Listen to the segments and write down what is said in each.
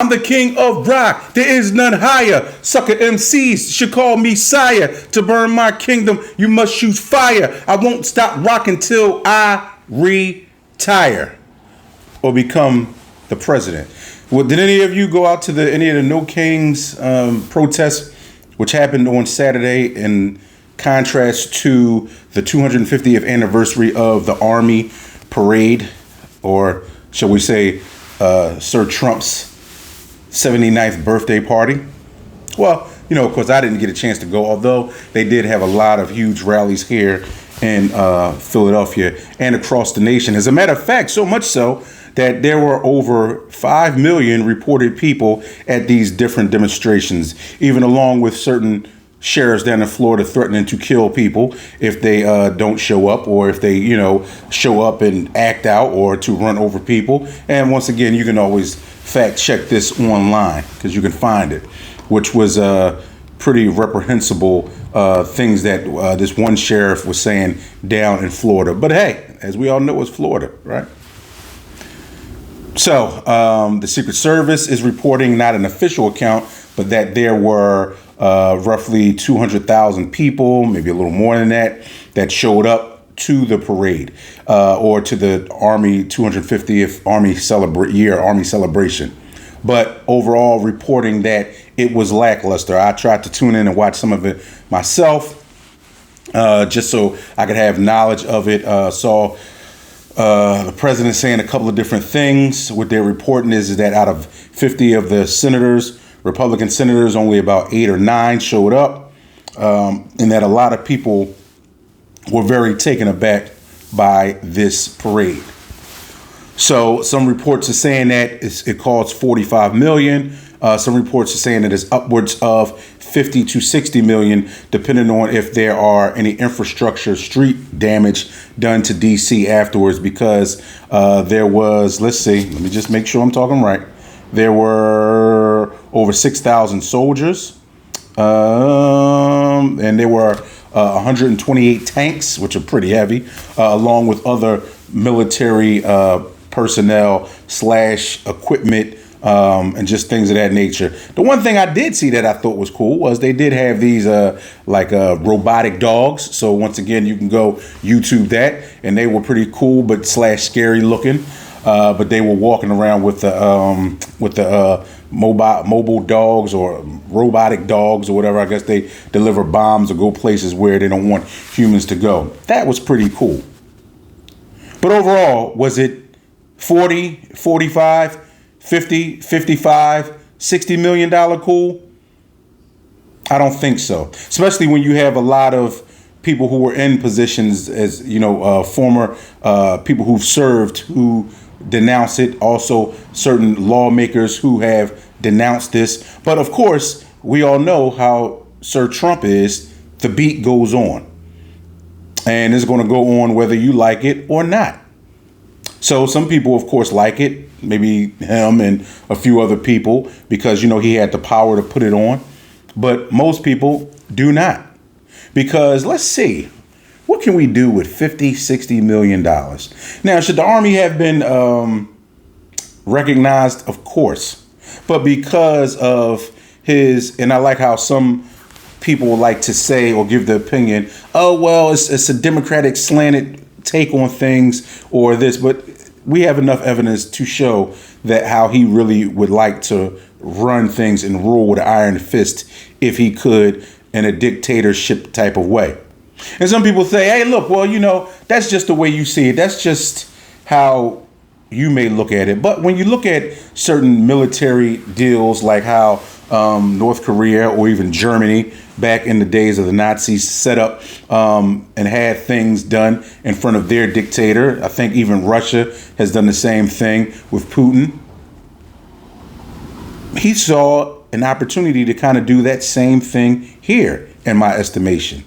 I'm the king of rock. There is none higher. Sucker MCs should call me sire. To burn my kingdom, you must shoot fire. I won't stop rocking till I retire or become the president. Well, did any of you go out to any of the No Kings protests, which happened on Saturday, in contrast to the 250th anniversary of the Army parade, or shall we say, Sir Trump's 79th birthday party? Well, of course, I didn't get a chance to go, although they did have a lot of huge rallies here in Philadelphia and across the nation. As a matter of fact, so much so that there were over 5 million reported people at these different demonstrations, even along with certain sheriffs down in Florida threatening to kill people if they don't show up, or if they, show up and act out, or to run over people. And once again, you can always fact check this online because you can find it, which was pretty reprehensible things that this one sheriff was saying down in Florida. But hey, as we all know, it's Florida, right? So the Secret Service is reporting, not an official account, but that there were roughly 200,000 people, maybe a little more than that showed up to the parade or to the Army 250th Army Army celebration. But overall, reporting that it was lackluster. I tried to tune in and watch some of it myself, just so I could have knowledge of it. Saw the president saying a couple of different things. What they're reporting is that out of 50 of the senators, Republican senators, only about 8 or 9 showed up, and that a lot of people were very taken aback by this parade. So some reports are saying that it costs 45 million. Some reports are saying that it's upwards of 50 to 60 million, depending on if there are any infrastructure, street damage done to DC afterwards, because there was, let's see, let me just make sure I'm talking right. There were over 6,000 soldiers, and there were 128 tanks, which are pretty heavy, along with other military personnel / equipment, and just things of that nature. The one thing I did see that I thought was cool was they did have these robotic dogs. So once again, you can go YouTube that, and they were pretty cool but / scary looking. But they were walking around with the mobile dogs, or robotic dogs, or whatever. I guess they deliver bombs or go places where they don't want humans to go. That was pretty cool. But overall, was it 40, 45, 50, 55, $60 million cool? I don't think so. Especially when you have a lot of people who were in positions as, former people who've served, who denounce it. Also, certain lawmakers who have denounced this. But of course, we all know how Sir Trump is. The beat goes on. And it's going to go on whether you like it or not. So some people, of course, like it. Maybe him and a few other people, because, he had the power to put it on. But most people do not. Because let's see. What can we do with $50, $60 million? Now, should the Army have been recognized? Of course. But because of and I like how some people like to say or give the opinion, oh, well, it's a Democratic slanted take on things or this. But we have enough evidence to show that how he really would like to run things and rule with an iron fist if he could, in a dictatorship type of way. And some people say, hey, look, well, that's just the way you see it. That's just how you may look at it. But when you look at certain military deals, like how North Korea or even Germany back in the days of the Nazis set up and had things done in front of their dictator. I think even Russia has done the same thing with Putin. He saw an opportunity to kind of do that same thing here, in my estimation.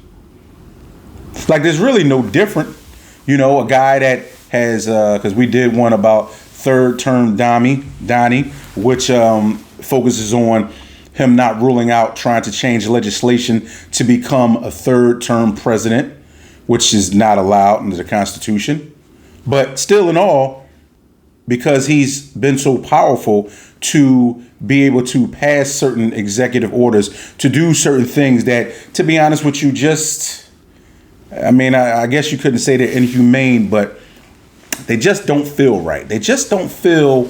Like, there's really no different, a guy that has, because we did one about third term Donnie, which focuses on him not ruling out trying to change legislation to become a third term president, which is not allowed under the Constitution. But still in all, because he's been so powerful to be able to pass certain executive orders to do certain things that, to be honest with you, I guess you couldn't say they're inhumane, but they just don't feel right. They just don't feel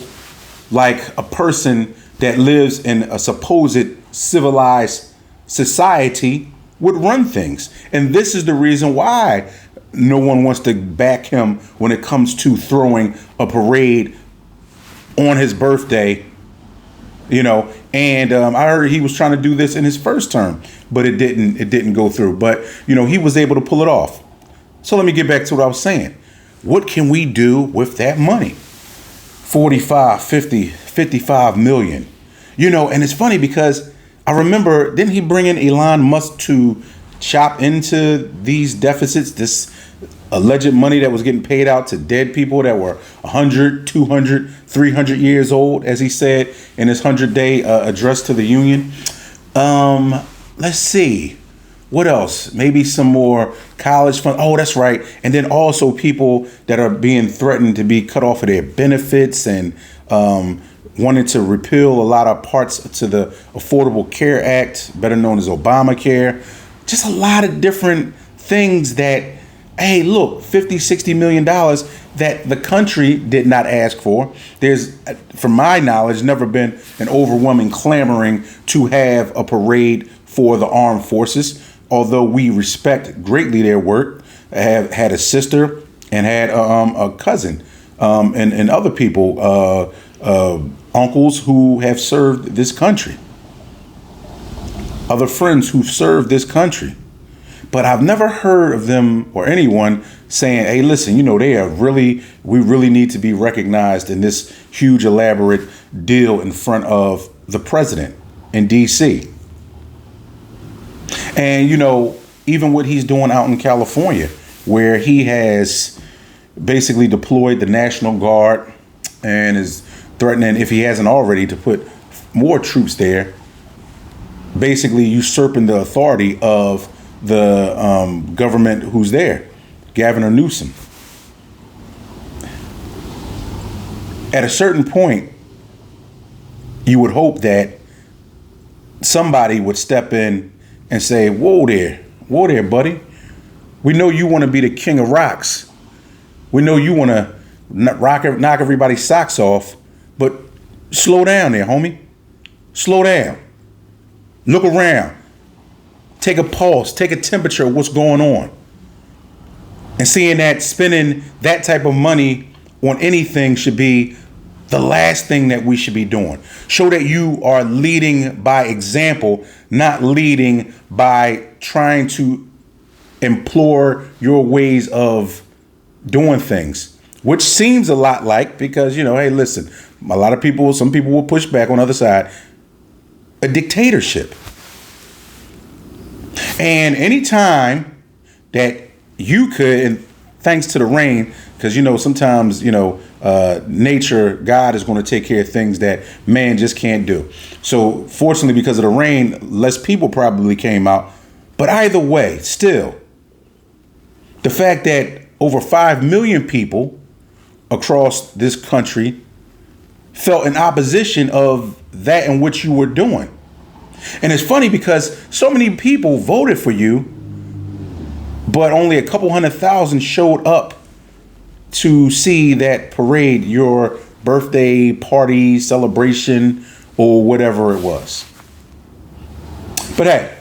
like a person that lives in a supposed civilized society would run things. And this is the reason why no one wants to back him when it comes to throwing a parade on his birthday, and I heard he was trying to do this in his first term, but it didn't go through. But, he was able to pull it off. So let me get back to what I was saying. What can we do with that money? 45, 50, 55 million. And it's funny because I remember, didn't he bring in Elon Musk to chop into these deficits, this alleged money that was getting paid out to dead people that were 100, 200, 300 years old, as he said in his 100-day address to the union. Let's see. What else? Maybe some more college fund. Oh, that's right. And then also people that are being threatened to be cut off of their benefits and wanted to repeal a lot of parts to the Affordable Care Act, better known as Obamacare. Just a lot of different things that, hey, look, $50-60 million that the country did not ask for. There's, from my knowledge, never been an overwhelming clamoring to have a parade for the armed forces, although we respect greatly their work. I have had a sister and had a cousin and other people, uncles who have served this country, other friends who've served this country. But I've never heard of them or anyone saying, hey, listen, we really need to be recognized in this huge, elaborate deal in front of the president in D.C. And, even what he's doing out in California, where he has basically deployed the National Guard and is threatening, if he hasn't already, to put more troops there, basically usurping the authority of the government who's there, Gavin Newsom. At a certain point, you would hope that somebody would step in and say, whoa there, buddy. We know you want to be the king of rocks. We know you want to knock everybody's socks off, but slow down there, homie. Slow down. Look around. Take a pulse, take a temperature of what's going on. And seeing that spending that type of money on anything should be the last thing that we should be doing. Show that you are leading by example, not leading by trying to implore your ways of doing things, which seems a lot like, because, hey, listen, some people will push back on the other side, a dictatorship. And anytime that you could, and thanks to the rain, because, sometimes, nature, God is going to take care of things that man just can't do. So fortunately, because of the rain, less people probably came out. But either way, still, the fact that over 5 million people across this country felt in opposition of that in which you were doing. And it's funny because so many people voted for you, but only a couple 100,000 showed up to see that parade, your birthday party, celebration, or whatever it was. But hey,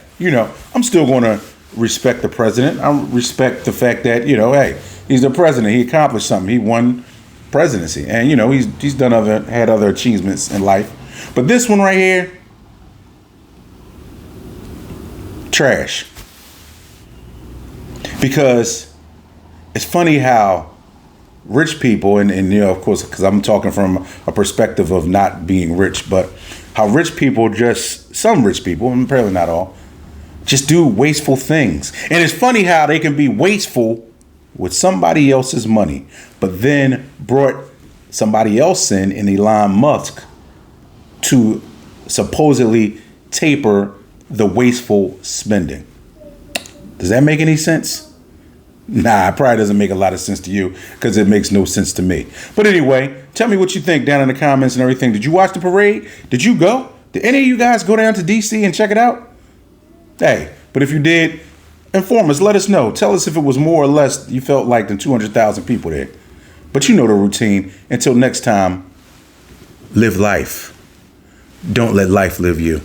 I'm still going to respect the president. I respect the fact that, hey, he's the president. He accomplished something. He won presidency. And, he's had other achievements in life. But this one right here, trash. Because it's funny how rich people, and of course, because I'm talking from a perspective of not being rich, but how rich people some rich people, and apparently not all, just do wasteful things. And it's funny how they can be wasteful with somebody else's money, but then brought somebody else in Elon Musk to supposedly taper the wasteful spending. Does that make any sense? Nah, it probably doesn't make a lot of sense to you because it makes no sense to me. But anyway, tell me what you think down in the comments and everything. Did you watch the parade? Did you go? Did any of you guys go down to DC and check it out? Hey, but if you did, inform us. Let us know. Tell us if it was more or less you felt like than 200,000 people there. But you know the routine. Until next time, live life. Don't let life live you.